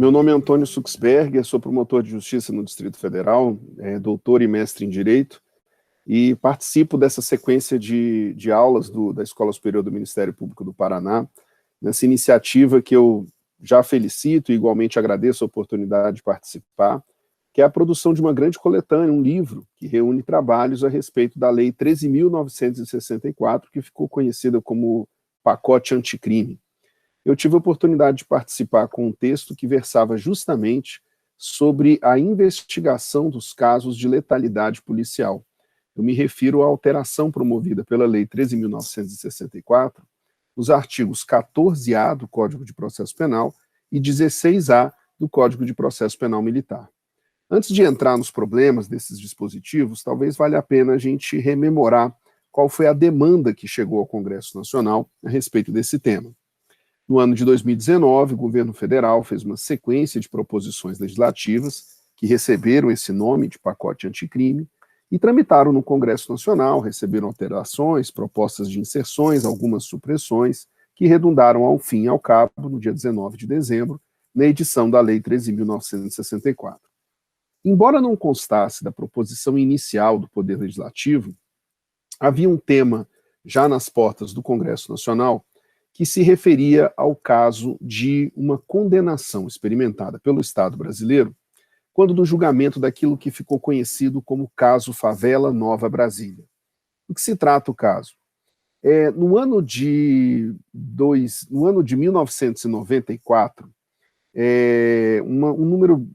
Meu nome é Antônio Suxberger, sou promotor de justiça no Distrito Federal, doutor e mestre em Direito, e participo dessa sequência de aulas da Escola Superior do Ministério Público do Paraná, nessa iniciativa que eu já felicito e igualmente agradeço a oportunidade de participar, que é a produção de uma grande coletânea, um livro, que reúne trabalhos a respeito da Lei 13.964, que ficou conhecida como Pacote Anticrime. Eu tive a oportunidade de participar com um texto que versava justamente sobre a investigação dos casos de letalidade policial. Eu me refiro à alteração promovida pela Lei 13.964, os artigos 14A do Código de Processo Penal e 16A do Código de Processo Penal Militar. Antes de entrar nos problemas desses dispositivos, talvez valha a pena a gente rememorar qual foi a demanda que chegou ao Congresso Nacional a respeito desse tema. No ano de 2019, o governo federal fez uma sequência de proposições legislativas que receberam esse nome de pacote anticrime e tramitaram no Congresso Nacional, receberam alterações, propostas de inserções, algumas supressões, que redundaram ao fim e ao cabo, no dia 19 de dezembro, na edição da Lei 13.964. Embora não constasse da proposição inicial do Poder Legislativo, havia um tema já nas portas do Congresso Nacional que se referia ao caso de uma condenação experimentada pelo Estado brasileiro quando do julgamento daquilo que ficou conhecido como caso Favela Nova Brasília. Do que se trata o caso? No ano de 1994, um número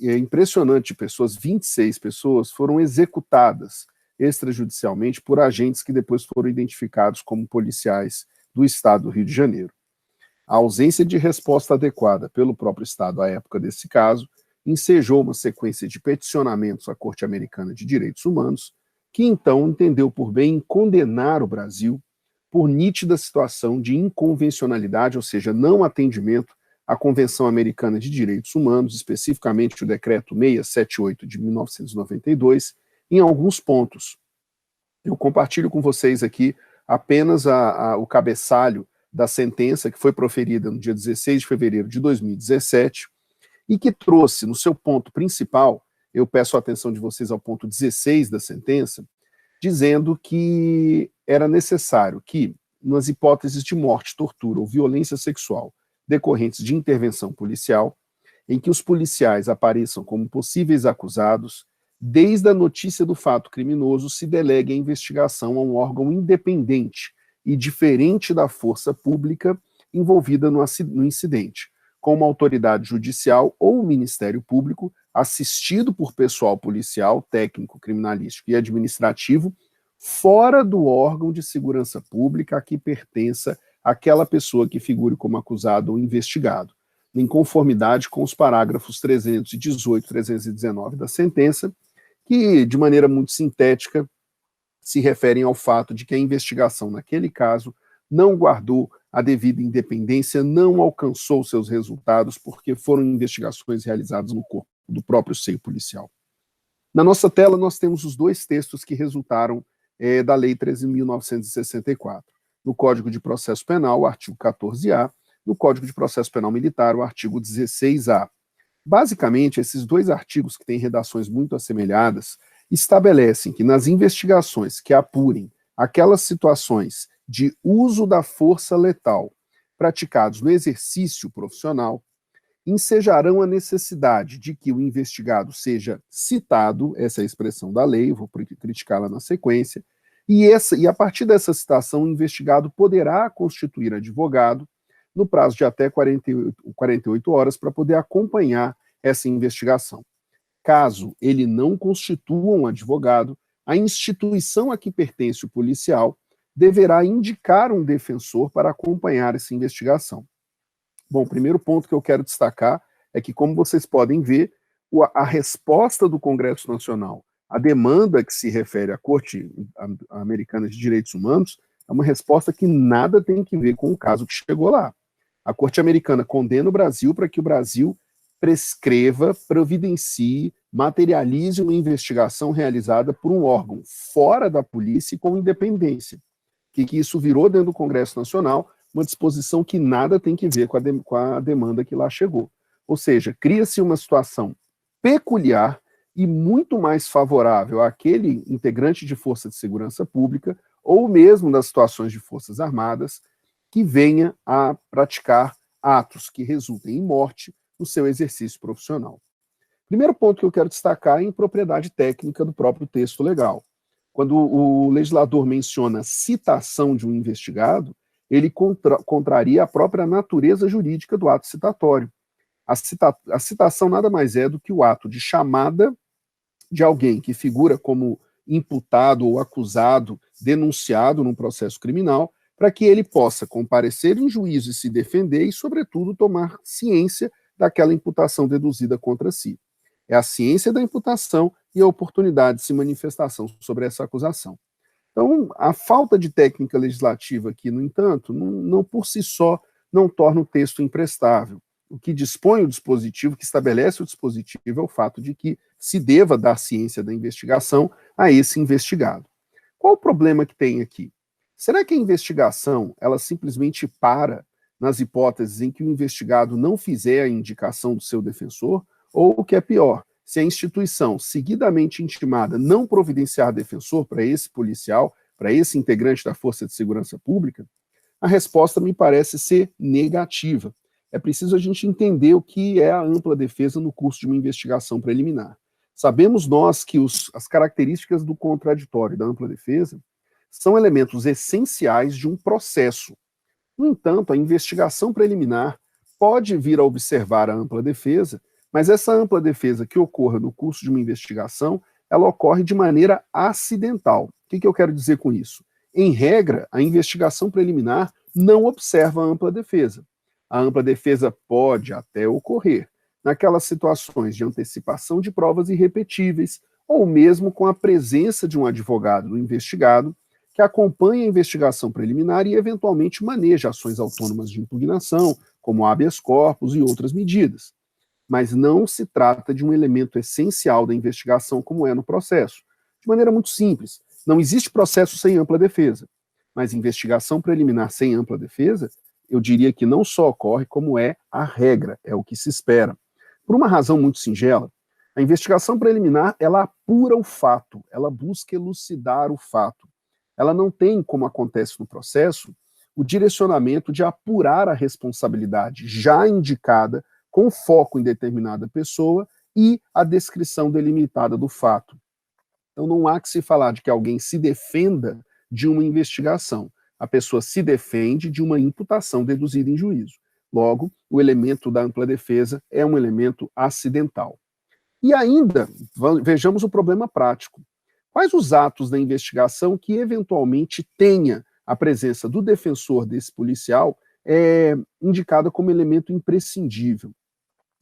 impressionante de pessoas, 26 pessoas, foram executadas extrajudicialmente por agentes que depois foram identificados como policiais do Estado do Rio de Janeiro. A ausência de resposta adequada pelo próprio Estado à época desse caso ensejou uma sequência de peticionamentos à Corte Americana de Direitos Humanos, que então entendeu por bem condenar o Brasil por nítida situação de inconvencionalidade, ou seja, não atendimento à Convenção Americana de Direitos Humanos, especificamente o Decreto 678 de 1992, em alguns pontos. Eu compartilho com vocês aqui apenas o cabeçalho da sentença que foi proferida no dia 16 de fevereiro de 2017 e que trouxe no seu ponto principal, eu peço a atenção de vocês ao ponto 16 da sentença, dizendo que era necessário que, nas hipóteses de morte, tortura ou violência sexual decorrentes de intervenção policial, em que os policiais apareçam como possíveis acusados, desde a notícia do fato criminoso se delegue a investigação a um órgão independente e diferente da força pública envolvida no incidente, como autoridade judicial ou Ministério Público, assistido por pessoal policial, técnico, criminalístico e administrativo, fora do órgão de segurança pública a que pertença aquela pessoa que figure como acusado ou investigado, em conformidade com os parágrafos 318 e 319 da sentença, que, de maneira muito sintética, se referem ao fato de que a investigação, naquele caso, não guardou a devida independência, não alcançou seus resultados, porque foram investigações realizadas no corpo do próprio seio policial. Na nossa tela, nós temos os dois textos que resultaram da Lei 13.964. No Código de Processo Penal, o artigo 14A, no Código de Processo Penal Militar, o artigo 16A. Basicamente, esses dois artigos, que têm redações muito assemelhadas, estabelecem que nas investigações que apurem aquelas situações de uso da força letal praticados no exercício profissional, ensejarão a necessidade de que o investigado seja citado, essa é a expressão da lei, vou criticá-la na sequência, e a partir dessa citação, o investigado poderá constituir advogado no prazo de até 48 horas para poder acompanhar essa investigação. Caso ele não constitua um advogado, a instituição a que pertence o policial deverá indicar um defensor para acompanhar essa investigação. Bom, o primeiro ponto que eu quero destacar é que, como vocês podem ver, a resposta do Congresso Nacional à demanda que se refere à Corte Americana de Direitos Humanos é uma resposta que nada tem que ver com o caso que chegou lá. A Corte Americana condena o Brasil para que o Brasil prescreva, providencie, materialize uma investigação realizada por um órgão fora da polícia e com independência. Que isso virou dentro do Congresso Nacional uma disposição que nada tem que ver com a demanda que lá chegou. Ou seja, cria-se uma situação peculiar e muito mais favorável àquele integrante de força de segurança pública, ou mesmo das situações de forças armadas, que venha a praticar atos que resultem em morte no seu exercício profissional. Primeiro ponto que eu quero destacar é a impropriedade técnica do próprio texto legal. Quando o legislador menciona citação de um investigado, ele contraria a própria natureza jurídica do ato citatório. A citação nada mais é do que o ato de chamada de alguém que figura como imputado ou acusado, denunciado num processo criminal, para que ele possa comparecer em juízo e se defender e, sobretudo, tomar ciência daquela imputação deduzida contra si. É a ciência da imputação e a oportunidade de se manifestação sobre essa acusação. Então, a falta de técnica legislativa aqui, no entanto, não por si só não torna o texto imprestável. O que dispõe o dispositivo, que estabelece o dispositivo, é o fato de que se deva dar ciência da investigação a esse investigado. Qual o problema que tem aqui? Será que a investigação, ela simplesmente para nas hipóteses em que o investigado não fizer a indicação do seu defensor? Ou, o que é pior, se a instituição, seguidamente intimada, não providenciar defensor para esse policial, para esse integrante da Força de Segurança Pública? A resposta me parece ser negativa. É preciso a gente entender o que é a ampla defesa no curso de uma investigação preliminar. Sabemos nós que as características do contraditório e da ampla defesa são elementos essenciais de um processo. No entanto, a investigação preliminar pode vir a observar a ampla defesa, mas essa ampla defesa que ocorra no curso de uma investigação, ela ocorre de maneira acidental. O que eu quero dizer com isso? Em regra, a investigação preliminar não observa a ampla defesa. A ampla defesa pode até ocorrer naquelas situações de antecipação de provas irrepetíveis, ou mesmo com a presença de um advogado do investigado que acompanha a investigação preliminar e eventualmente maneja ações autônomas de impugnação, como habeas corpus e outras medidas. Mas não se trata de um elemento essencial da investigação como é no processo. De maneira muito simples, não existe processo sem ampla defesa, mas investigação preliminar sem ampla defesa, eu diria que não só ocorre, como é a regra, é o que se espera. Por uma razão muito singela, a investigação preliminar, ela apura o fato, ela busca elucidar o fato. Ela não tem, como acontece no processo, o direcionamento de apurar a responsabilidade já indicada com foco em determinada pessoa e a descrição delimitada do fato. Então não há que se falar de que alguém se defenda de uma investigação. A pessoa se defende de uma imputação deduzida em juízo. Logo, o elemento da ampla defesa é um elemento acidental. E ainda, vejamos o problema prático. Quais os atos da investigação que eventualmente tenha a presença do defensor desse policial indicada como elemento imprescindível?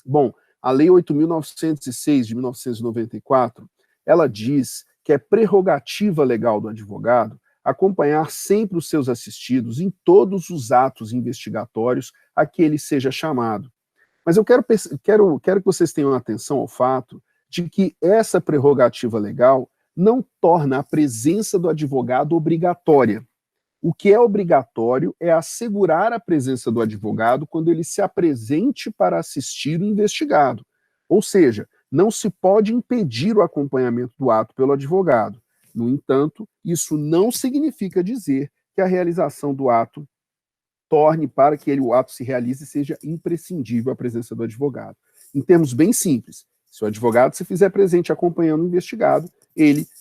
Bom, a Lei 8.906 de 1994, ela diz que é prerrogativa legal do advogado acompanhar sempre os seus assistidos em todos os atos investigatórios a que ele seja chamado. Mas eu quero que vocês tenham atenção ao fato de que essa prerrogativa legal não torna a presença do advogado obrigatória. O que é obrigatório é assegurar a presença do advogado quando ele se apresente para assistir o investigado. Ou seja, não se pode impedir o acompanhamento do ato pelo advogado. No entanto, isso não significa dizer que a realização do ato torne para que o ato se realize seja imprescindível a presença do advogado. Em termos bem simples, se o advogado se fizer presente acompanhando o investigado,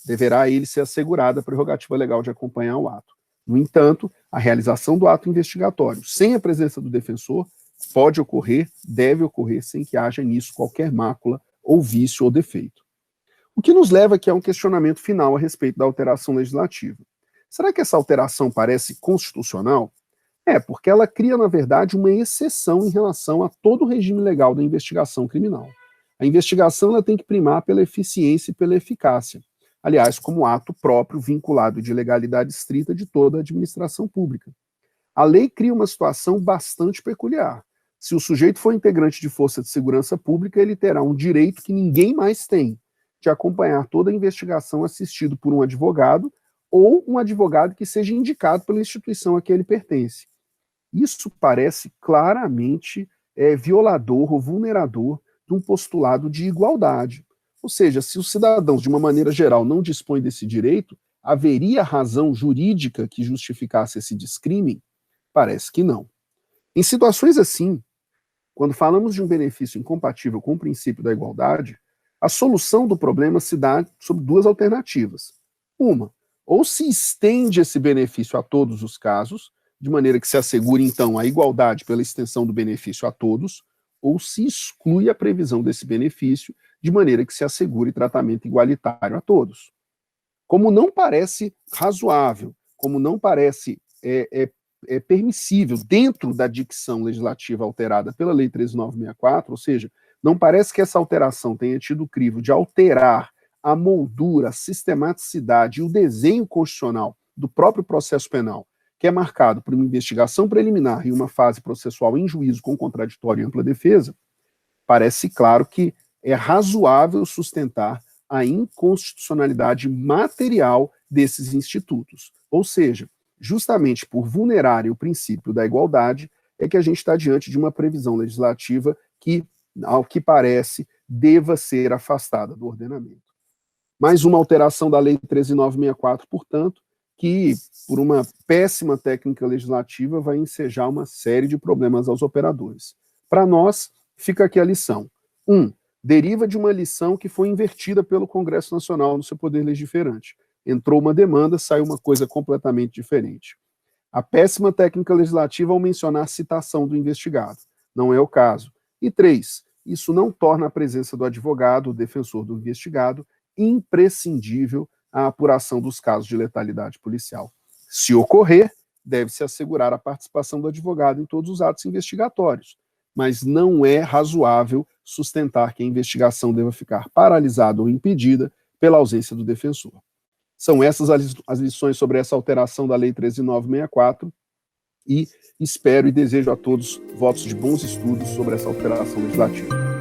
deverá ser assegurada a prerrogativa legal de acompanhar o ato. No entanto, a realização do ato investigatório sem a presença do defensor pode ocorrer, deve ocorrer, sem que haja nisso qualquer mácula ou vício ou defeito. O que nos leva aqui a um questionamento final a respeito da alteração legislativa. Será que essa alteração parece constitucional? Porque ela cria, na verdade, uma exceção em relação a todo o regime legal da investigação criminal. A investigação ela tem que primar pela eficiência e pela eficácia. Aliás, como ato próprio vinculado de legalidade estrita de toda a administração pública. A lei cria uma situação bastante peculiar. Se o sujeito for integrante de força de segurança pública, ele terá um direito que ninguém mais tem, de acompanhar toda a investigação assistido por um advogado ou um advogado que seja indicado pela instituição a que ele pertence. Isso parece claramente violador ou vulnerador de um postulado de igualdade. Ou seja, se os cidadãos, de uma maneira geral, não dispõem desse direito, haveria razão jurídica que justificasse esse descrime? Parece que não. Em situações assim, quando falamos de um benefício incompatível com o princípio da igualdade, a solução do problema se dá sob duas alternativas. Uma, ou se estende esse benefício a todos os casos, de maneira que se assegure, então, a igualdade pela extensão do benefício a todos, ou se exclui a previsão desse benefício, de maneira que se assegure tratamento igualitário a todos. Como não parece razoável, como não parece permissível dentro da dicção legislativa alterada pela Lei 13.964, ou seja, não parece que essa alteração tenha tido o crivo de alterar a moldura, a sistematicidade e o desenho constitucional do próprio processo penal, que é marcado por uma investigação preliminar e uma fase processual em juízo com contraditório e ampla defesa, parece claro que é razoável sustentar a inconstitucionalidade material desses institutos. Ou seja, justamente por vulnerarem o princípio da igualdade, é que a gente está diante de uma previsão legislativa que, ao que parece, deva ser afastada do ordenamento. Mais uma alteração da Lei 13.964, portanto, que, por uma péssima técnica legislativa, vai ensejar uma série de problemas aos operadores. Para nós, fica aqui a lição. 1. Deriva de uma lição que foi invertida pelo Congresso Nacional no seu poder legiferante. Entrou uma demanda, saiu uma coisa completamente diferente. A péssima técnica legislativa ao mencionar citação do investigado. Não é o caso. E 3. Isso não torna a presença do advogado, o defensor do investigado, imprescindível à apuração dos casos de letalidade policial. Se ocorrer, deve-se assegurar a participação do advogado em todos os atos investigatórios, mas não é razoável sustentar que a investigação deva ficar paralisada ou impedida pela ausência do defensor. São essas as lições sobre essa alteração da Lei 13.964 e espero e desejo a todos votos de bons estudos sobre essa alteração legislativa.